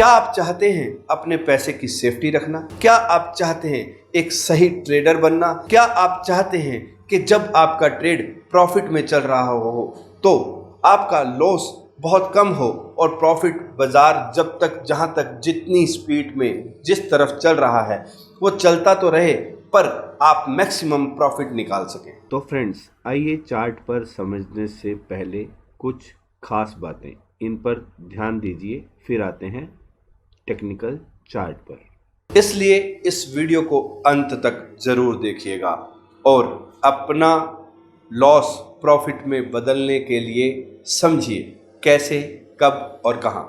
क्या आप चाहते हैं अपने पैसे की सेफ्टी रखना? क्या आप चाहते हैं एक सही ट्रेडर बनना? क्या आप चाहते हैं कि जब आपका ट्रेड प्रॉफिट में चल रहा हो तो आपका लॉस बहुत कम हो और प्रॉफिट बाजार जब तक जहां तक जितनी स्पीड में जिस तरफ चल रहा है वो चलता तो रहे पर आप मैक्सिमम प्रॉफिट निकाल सकें? तो फ्रेंड्स, आइए चार्ट पर समझने से पहले कुछ खास बातें इन पर ध्यान दीजिए, फिर आते हैं टेक्निकल चार्ट पर। इसलिए इस वीडियो को अंत तक जरूर देखिएगा और अपना लॉस प्रॉफिट में बदलने के लिए समझिए कैसे, कब और कहां।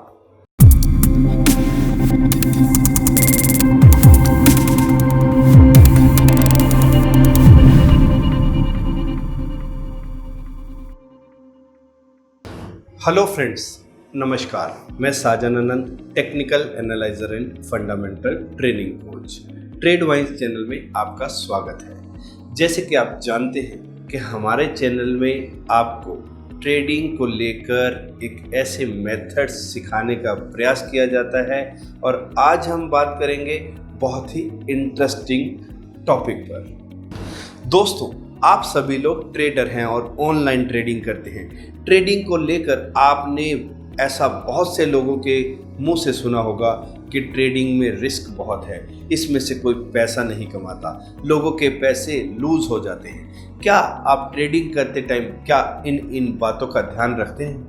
हेलो फ्रेंड्स, नमस्कार। मैं Sajan Anand, technical analyser and fundamental training coach, Tradewise channel में आपका स्वागत है। जैसे कि आप जानते हैं कि हमारे चैनल में आपको ट्रेडिंग को लेकर एक ऐसे मेथड्स सिखाने का प्रयास किया जाता है और आज हम बात करेंगे बहुत ही इंटरेस्टिंग टॉपिक पर। दोस्तों, आप सभी लोग ट्रेडर हैं और ऑनलाइन ट्रेडिंग करते हैं। ट्रेडिंग को लेकर आपने ऐसा बहुत से लोगों के मुंह से सुना होगा कि ट्रेडिंग में रिस्क बहुत है, इसमें से कोई पैसा नहीं कमाता, लोगों के पैसे लूज हो जाते हैं। क्या आप ट्रेडिंग करते टाइम क्या इन बातों का ध्यान रखते हैं?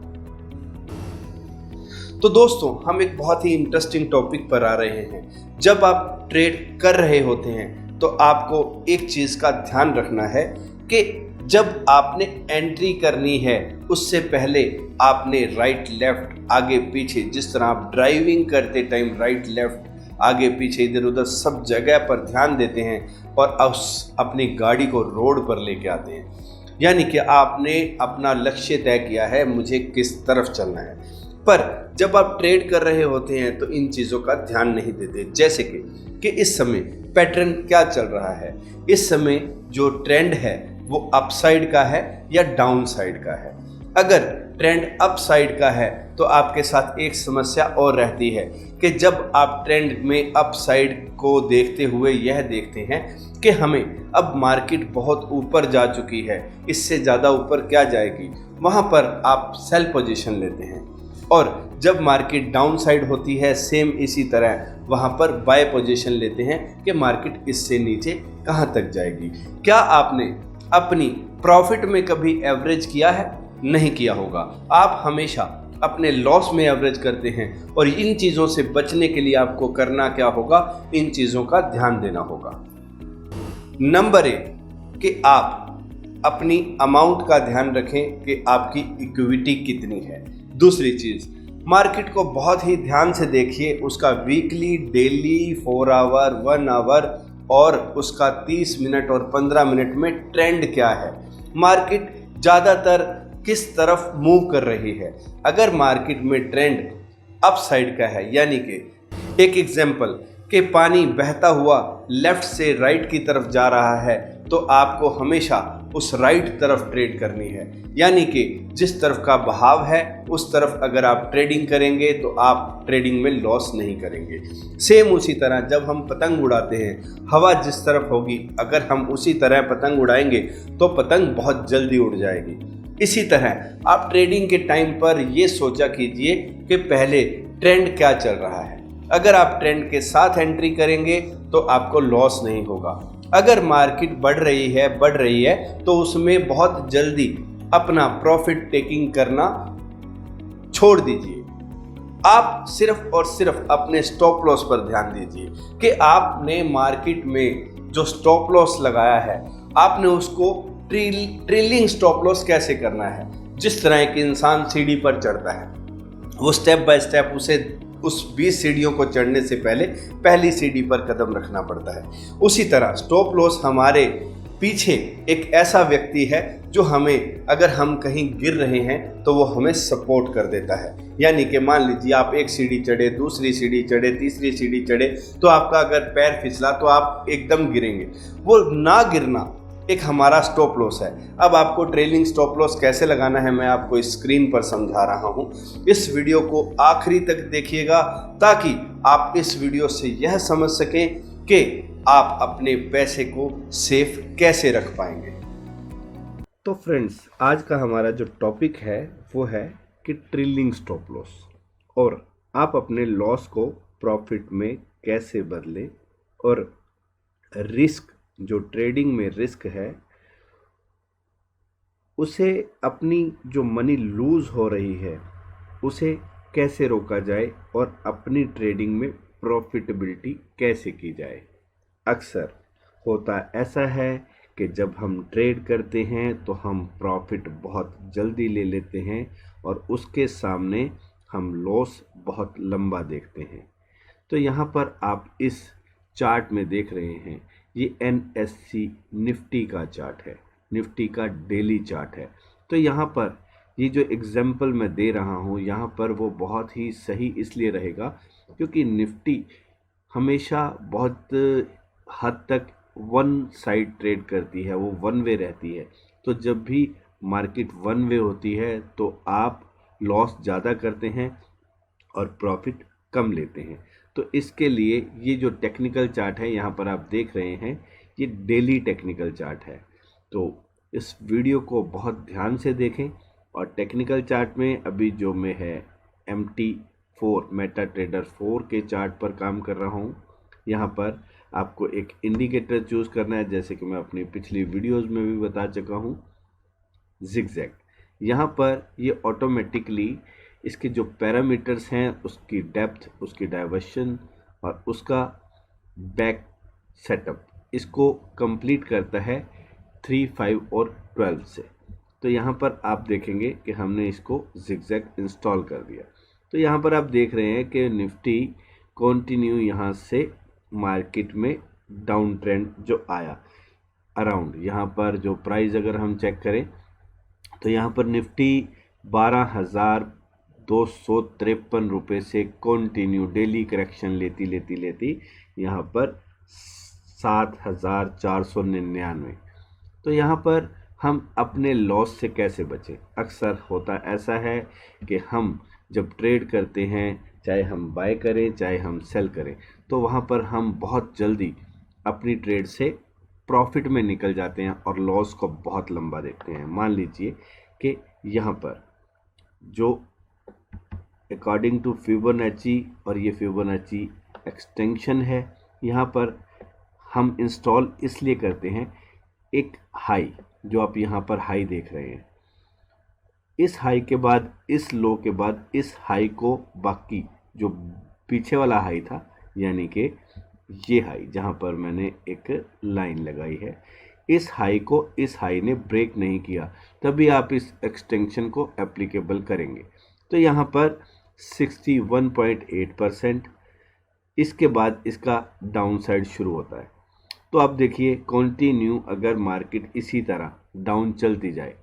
तो दोस्तों, हम एक बहुत ही इंटरेस्टिंग टॉपिक पर आ रहे हैं। जब आप ट्रेड कर रहे होते हैं तो आपको एक चीज़ का ध्यान रखना है कि जब आपने एंट्री करनी है उससे पहले आपने राइट लेफ्ट आगे पीछे, जिस तरह आप ड्राइविंग करते टाइम राइट लेफ्ट आगे पीछे इधर उधर सब जगह पर ध्यान देते हैं और अपनी गाड़ी को रोड पर लेके आते हैं। यानी कि आपने अपना लक्ष्य तय किया है, मुझे किस तरफ चलना है। पर जब आप ट्रेड कर रहे होते हैं तो इन चीज़ों का ध्यान नहीं देते। जैसे कि इस समय पैटर्न क्या चल रहा है, इस समय जो ट्रेंड है वो अप साइड का है या डाउन साइड का है। अगर ट्रेंड अप साइड का है तो आपके साथ एक समस्या और रहती है कि जब आप ट्रेंड में अप साइड को देखते हुए यह देखते हैं कि हमें अब मार्केट बहुत ऊपर जा चुकी है, इससे ज़्यादा ऊपर क्या जाएगी, वहाँ पर आप सेल पोजीशन लेते हैं। और जब मार्केट डाउन साइड होती है सेम इसी तरह वहाँ पर बाय पोजीशन लेते हैं कि मार्केट इससे नीचे कहाँ तक जाएगी। क्या आपने अपनी प्रॉफिट में कभी एवरेज किया है? नहीं किया होगा। आप हमेशा अपने लॉस में एवरेज करते हैं और इन चीज़ों से बचने के लिए आपको करना क्या होगा, इन चीज़ों का ध्यान देना होगा। नंबर 1 कि आप अपनी अमाउंट का ध्यान रखें कि आपकी इक्विटी कितनी है। दूसरी चीज़, मार्केट को बहुत ही ध्यान से देखिए, उसका वीकली, डेली, 4 आवर, 1 आवर और उसका 30 मिनट और 15 मिनट में ट्रेंड क्या है, मार्केट ज़्यादातर किस तरफ मूव कर रही है। अगर मार्केट में ट्रेंड अप साइड का है, यानी कि एक एग्जांपल कि पानी बहता हुआ लेफ्ट से राइट की तरफ जा रहा है, तो आपको हमेशा उस राइट तरफ ट्रेड करनी है। यानी कि जिस तरफ का बहाव है उस तरफ अगर आप ट्रेडिंग करेंगे तो आप ट्रेडिंग में लॉस नहीं करेंगे। सेम उसी तरह जब हम पतंग उड़ाते हैं, हवा जिस तरफ होगी अगर हम उसी तरह पतंग उड़ाएंगे तो पतंग बहुत जल्दी उड़ जाएगी। इसी तरह आप ट्रेडिंग के टाइम पर ये सोचा कीजिए कि पहले ट्रेंड क्या चल रहा है। अगर आप ट्रेंड के साथ एंट्री करेंगे तो आपको लॉस नहीं होगा। अगर मार्केट बढ़ रही है तो उसमें बहुत जल्दी अपना प्रॉफिट टेकिंग करना छोड़ दीजिए। आप सिर्फ और सिर्फ अपने स्टॉप लॉस पर ध्यान दीजिए कि आपने मार्केट में जो स्टॉप लॉस लगाया है आपने उसको ट्रेलिंग स्टॉप लॉस कैसे करना है। जिस तरह एक इंसान सीढ़ी पर चढ़ता है, वो स्टेप बाय स्टेप उसे उस 20 सीढ़ियों को चढ़ने से पहले पहली सीढ़ी पर कदम रखना पड़ता है। उसी तरह स्टॉप लॉस हमारे पीछे एक ऐसा व्यक्ति है जो हमें, अगर हम कहीं गिर रहे हैं तो वो हमें सपोर्ट कर देता है। यानी कि मान लीजिए आप एक सीढ़ी चढ़े, दूसरी सीढ़ी चढ़े, तीसरी सीढ़ी चढ़े, तो आपका अगर पैर फिसला तो आप एकदम गिरेंगे। वो ना गिरना एक हमारा स्टॉप लॉस है। अब आपको ट्रेलिंग स्टॉप लॉस कैसे लगाना है मैं आपको स्क्रीन पर समझा रहा हूं। इस वीडियो को आखिरी तक देखिएगा ताकि आप इस वीडियो से यह समझ सकें कि आप अपने पैसे को सेफ कैसे रख पाएंगे। तो फ्रेंड्स, आज का हमारा जो टॉपिक है वो है कि ट्रेलिंग स्टॉप लॉस, और आप अपने लॉस को प्रॉफिट में कैसे बदलें, और रिस्क, जो ट्रेडिंग में रिस्क है, उसे, अपनी जो मनी लूज़ हो रही है उसे कैसे रोका जाए और अपनी ट्रेडिंग में प्रॉफिटेबिलिटी कैसे की जाए। अक्सर होता ऐसा है कि जब हम ट्रेड करते हैं तो हम प्रॉफिट बहुत जल्दी ले लेते हैं और उसके सामने हम लॉस बहुत लंबा देखते हैं। तो यहाँ पर आप इस चार्ट में देख रहे हैं, ये NSE निफ्टी का चार्ट है, निफ्टी का डेली चार्ट है। तो यहाँ पर ये जो एग्जाम्पल मैं दे रहा हूँ यहाँ पर वो बहुत ही सही इसलिए रहेगा क्योंकि निफ्टी हमेशा बहुत हद तक वन साइड ट्रेड करती है, वो वन वे रहती है। तो जब भी मार्केट वन वे होती है तो आप लॉस ज़्यादा करते हैं और प्रॉफिट कम लेते हैं। तो इसके लिए ये जो टेक्निकल चार्ट है यहाँ पर आप देख रहे हैं, ये डेली टेक्निकल चार्ट है। तो इस वीडियो को बहुत ध्यान से देखें। और टेक्निकल चार्ट में अभी जो मैं है MT4 मेटा ट्रेडर 4 के चार्ट पर काम कर रहा हूँ। यहाँ पर आपको एक इंडिकेटर चूज़ करना है, जैसे कि मैं अपनी पिछली वीडियोस में भी बता चुका हूँ, जिगजैग। यहाँ पर ये ऑटोमेटिकली इसके जो पैरामीटर्स हैं, उसकी डेप्थ, उसकी डाइवर्शन और उसका बैक सेटअप, इसको कंप्लीट करता है 3, 5 और 12 से। तो यहाँ पर आप देखेंगे कि हमने इसको जिगजैग इंस्टॉल कर दिया। तो यहाँ पर आप देख रहे हैं कि निफ्टी कंटिन्यू यहाँ से मार्केट में डाउन ट्रेंड जो आया अराउंड, यहाँ पर जो प्राइस अगर हम चेक करें तो यहाँ पर निफ्टी 12,253 रुपये से कंटिन्यू डेली करेक्शन लेती यहाँ पर 7,499। तो यहाँ पर हम अपने लॉस से कैसे बचें। अक्सर होता ऐसा है कि हम जब ट्रेड करते हैं, चाहे हम बाय करें चाहे हम सेल करें, तो वहाँ पर हम बहुत जल्दी अपनी ट्रेड से प्रॉफिट में निकल जाते हैं और लॉस को बहुत लंबा देखते हैं। मान लीजिए कि यहाँ पर जो अकॉर्डिंग टू फिबोनाची, और ये फिबोनाची एक्सटेंशन है, यहाँ पर हम इंस्टॉल इसलिए करते हैं एक हाई, जो आप यहाँ पर हाई देख रहे हैं, इस हाई के बाद, इस लो के बाद इस हाई को, बाकी जो पीछे वाला हाई था, यानी कि ये हाई जहाँ पर मैंने एक लाइन लगाई है, इस हाई को इस हाई ने ब्रेक नहीं किया, तभी आप इस एक्सटेंशन को एप्लीकेबल करेंगे। तो यहाँ पर 61.8%, इसके बाद इसका डाउन साइड शुरू होता है। तो आप देखिए कंटिन्यू अगर मार्केट इसी तरह डाउन चलती जाए,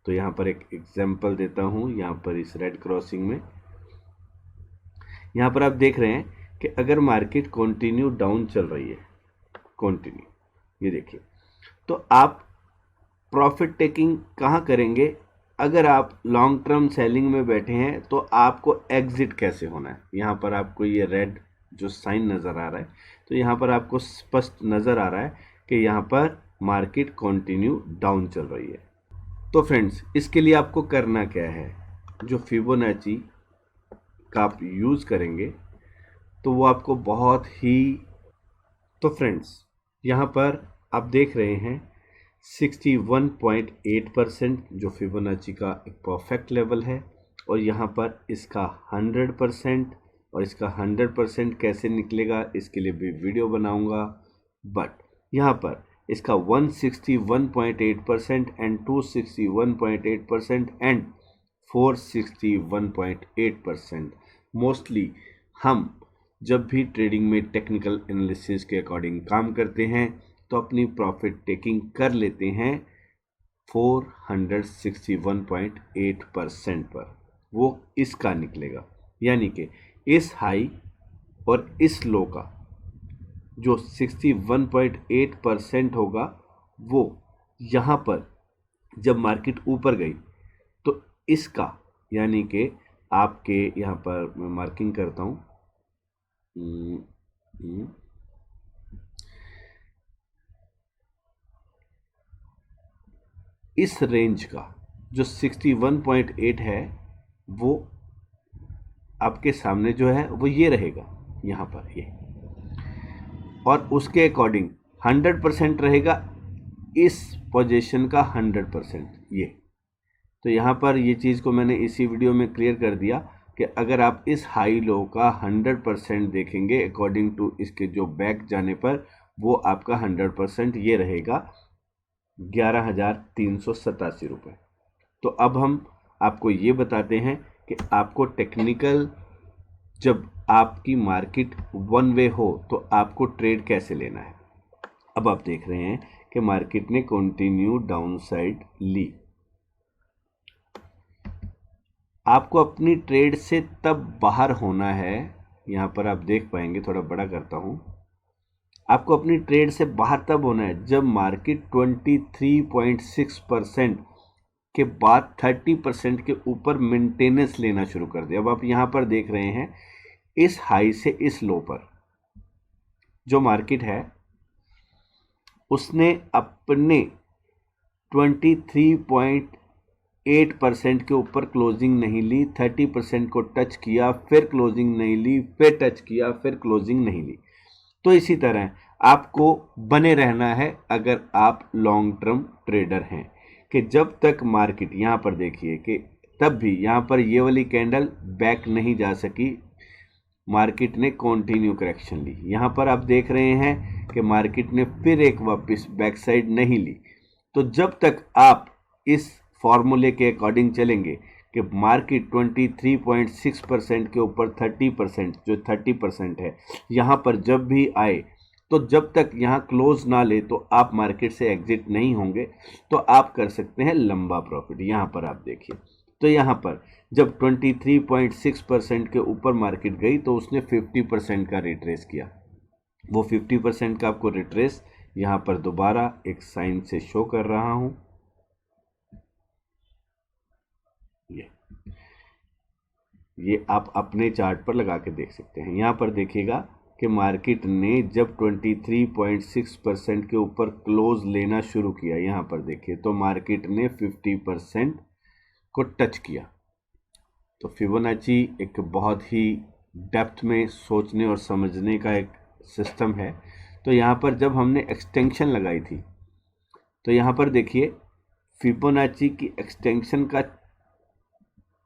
तो यहाँ पर एक एग्जांपल देता हूँ। यहाँ पर इस रेड क्रॉसिंग में यहाँ पर आप देख रहे हैं कि अगर मार्केट कंटिन्यू डाउन चल रही है, कंटिन्यू, ये देखिए, तो आप प्रॉफिट टेकिंग कहाँ करेंगे। अगर आप लॉन्ग टर्म सेलिंग में बैठे हैं तो आपको एग्जिट कैसे होना है। यहाँ पर आपको ये रेड जो साइन नज़र आ रहा है, तो यहाँ पर आपको स्पष्ट नज़र आ रहा है कि यहाँ पर मार्केट कंटिन्यू डाउन चल रही है। तो फ्रेंड्स, इसके लिए आपको करना क्या है, जो फिबोनाची का आप यूज़ करेंगे तो वो आपको बहुत ही, तो फ्रेंड्स यहाँ पर आप देख रहे हैं 61.8% जो फिबोनाची का एक परफेक्ट लेवल है, और यहाँ पर इसका 100% और इसका 100% कैसे निकलेगा इसके लिए भी वीडियो बनाऊंगा। बट यहाँ पर इसका 161.8% एंड 261.8% एंड 461.8%। मोस्टली हम जब भी ट्रेडिंग में टेक्निकल एनालिसिस के अकॉर्डिंग काम करते हैं तो अपनी प्रॉफिट टेकिंग कर लेते हैं 461.8% पर, वो इसका निकलेगा। यानी कि इस हाई और इस लो का जो 61.8% होगा वो यहाँ पर जब मार्केट ऊपर गई तो इसका यानी कि आपके यहाँ पर मैं मार्किंग करता हूँ, इस रेंज का जो 61.8 है वो आपके सामने जो है वो ये रहेगा यहाँ पर ये, और उसके अकॉर्डिंग 100% रहेगा इस पोजीशन का 100% ये। तो यहाँ पर ये चीज़ को मैंने इसी वीडियो में क्लियर कर दिया कि अगर आप इस हाई लो का 100% देखेंगे अकॉर्डिंग टू इसके जो बैक जाने पर, वो आपका 100% ये रहेगा 11,387 रुपये। तो अब हम आपको ये बताते हैं कि आपको टेक्निकल, जब आपकी मार्केट वन वे हो तो आपको ट्रेड कैसे लेना है। अब आप देख रहे हैं कि मार्केट ने कंटिन्यू डाउन साइड ली। आपको अपनी ट्रेड से तब बाहर होना है, यहाँ पर आप देख पाएंगे, थोड़ा बड़ा करता हूँ, आपको अपनी ट्रेड से बाहर तब होना है जब मार्केट 23.6% के बाद 30% के ऊपर मेंटेनेंस लेना शुरू कर दे। अब आप यहाँ पर देख रहे हैं इस हाई से इस लो पर जो मार्केट है उसने अपने 23.8% के ऊपर क्लोजिंग नहीं ली, 30% को टच किया, फिर क्लोजिंग नहीं ली, फिर टच किया, फिर क्लोजिंग नहीं ली। तो इसी तरह आपको बने रहना है अगर आप लॉन्ग टर्म ट्रेडर हैं, कि जब तक मार्केट, यहाँ पर देखिए कि तब भी यहाँ पर ये वाली कैंडल बैक नहीं जा सकी, मार्केट ने कंटिन्यू करेक्शन ली। यहाँ पर आप देख रहे हैं कि मार्केट ने फिर एक वापस बैक साइड नहीं ली। तो जब तक आप इस फॉर्मूले के अकॉर्डिंग चलेंगे कि मार्केट 23.6% के ऊपर 30%, जो 30% है, यहाँ पर जब भी आए तो जब तक यहाँ क्लोज ना ले तो आप मार्केट से एग्जिट नहीं होंगे, तो आप कर सकते हैं लंबा प्रॉफिट। यहाँ पर आप देखिए, तो यहाँ पर जब 23.6% के ऊपर मार्केट गई तो उसने 50% का रिट्रेस किया। वो 50% का आपको रिट्रेस यहाँ पर दोबारा एक साइन से शो कर रहा हूँ, ये आप अपने चार्ट पर लगा के देख सकते हैं। यहाँ पर देखिएगा कि मार्केट ने जब 23.6% के ऊपर क्लोज लेना शुरू किया, यहाँ पर देखिए, तो मार्केट ने 50% को टच किया। तो फिबोनाची एक बहुत ही डेप्थ में सोचने और समझने का एक सिस्टम है। तो यहाँ पर जब हमने एक्सटेंशन लगाई थी तो यहाँ पर देखिए फिबोनाची की एक्सटेंशन का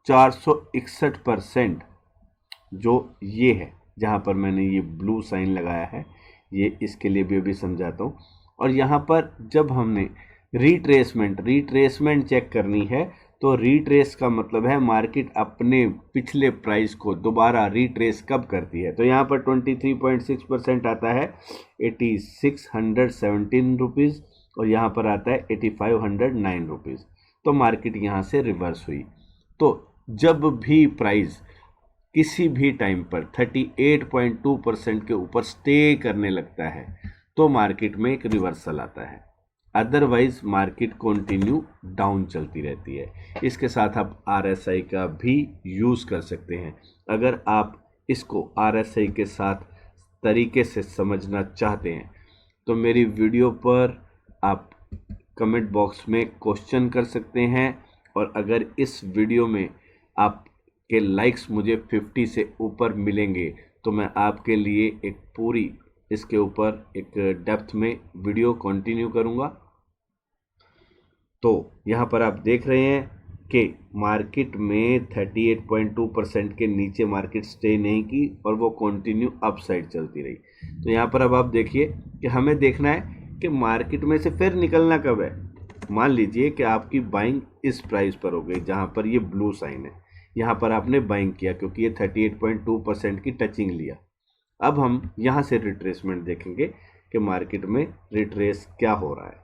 461% जो ये है, जहाँ पर मैंने ये ब्लू साइन लगाया है, ये इसके लिए भी अभी समझाता हूँ। और यहाँ पर जब हमने रिट्रेसमेंट चेक करनी है, तो रिट्रेस का मतलब है मार्केट अपने पिछले प्राइस को दोबारा रिट्रेस कब करती है। तो यहाँ पर 23.6% आता है 8617 रुपीज़, और यहाँ पर आता है 8509 रुपीज़। तो मार्केट यहाँ से रिवर्स हुई। तो जब भी प्राइस किसी भी टाइम पर 38.2% के ऊपर स्टे करने लगता है तो मार्केट में एक रिवर्सल आता है, अदरवाइज मार्केट कंटिन्यू डाउन चलती रहती है। इसके साथ आप RSI का भी यूज़ कर सकते हैं। अगर आप इसको RSI के साथ तरीके से समझना चाहते हैं तो मेरी वीडियो पर आप कमेंट बॉक्स में क्वेश्चन कर सकते हैं, और अगर इस वीडियो में आपके लाइक्स मुझे 50 से ऊपर मिलेंगे तो मैं आपके लिए एक पूरी इसके ऊपर एक डेप्थ में वीडियो कंटिन्यू करूंगा। तो यहाँ पर आप देख रहे हैं कि मार्केट में 38.2% के नीचे मार्केट स्टे नहीं की और वो कंटिन्यू अप साइड चलती रही। तो यहाँ पर अब आप देखिए कि हमें देखना है कि मार्केट में से फिर निकलना कब है। मान लीजिए कि आपकी बाइंग इस प्राइस पर हो गई जहाँ पर ये ब्लू साइन है, यहाँ पर आपने बाइंग किया क्योंकि ये 38.2% की टचिंग लिया। अब हम यहाँ से रिट्रेसमेंट देखेंगे कि मार्केट में रिट्रेस क्या हो रहा है।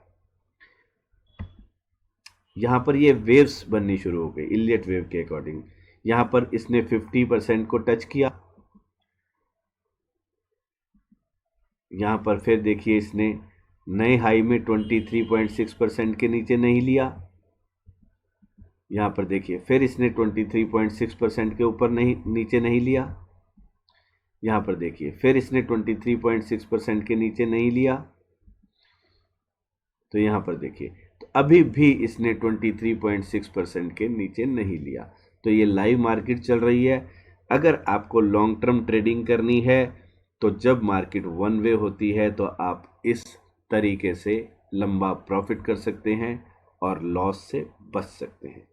यहाँ पर ये वेव्स बननी शुरू हो गई इलियट वेव के अकॉर्डिंग। यहाँ पर इसने 50% को टच किया, यहाँ पर फिर देखिए इसने नए हाई में 23.6% के नीचे नहीं लिया, यहाँ पर देखिए फिर इसने 23.6% के ऊपर नीचे नहीं लिया, यहाँ पर देखिए फिर इसने 23.6% के नीचे नहीं लिया, तो यहाँ पर देखिए तो अभी भी इसने 23.6% के नीचे नहीं लिया। तो ये लाइव मार्केट चल रही है। अगर आपको लॉन्ग टर्म ट्रेडिंग करनी है तो जब मार्केट वन वे होती है तो आप इस तरीके से लंबा प्रॉफिट कर सकते हैं और लॉस से बच सकते हैं।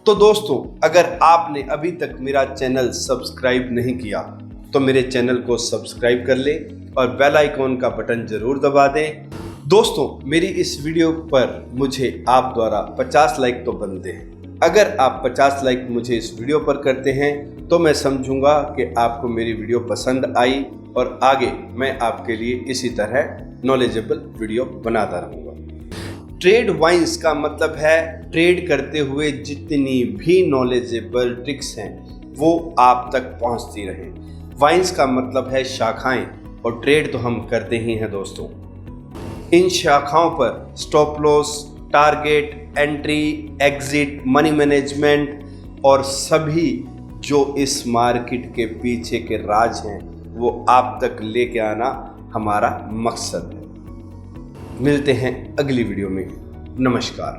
तो दोस्तों, अगर आपने अभी तक मेरा चैनल सब्सक्राइब नहीं किया तो मेरे चैनल को सब्सक्राइब कर ले और बेल आइकॉन का बटन जरूर दबा दें। दोस्तों, मेरी इस वीडियो पर मुझे आप द्वारा 50 लाइक तो बनते हैं। अगर आप 50 लाइक मुझे इस वीडियो पर करते हैं तो मैं समझूंगा कि आपको मेरी वीडियो पसंद आई और आगे मैं आपके लिए इसी तरह नॉलेजेबल वीडियो बनाता रहूँगा। ट्रेड वाइन्स का मतलब है ट्रेड करते हुए जितनी भी नॉलेजेबल ट्रिक्स हैं वो आप तक पहुंचती रहें। वाइन्स का मतलब है शाखाएं, और ट्रेड तो हम करते ही हैं दोस्तों। इन शाखाओं पर stop loss, target, entry, exit, money management और सभी जो इस मार्केट के पीछे के राज हैं वो आप तक लेके आना हमारा मकसद है। मिलते हैं अगली वीडियो में। नमस्कार।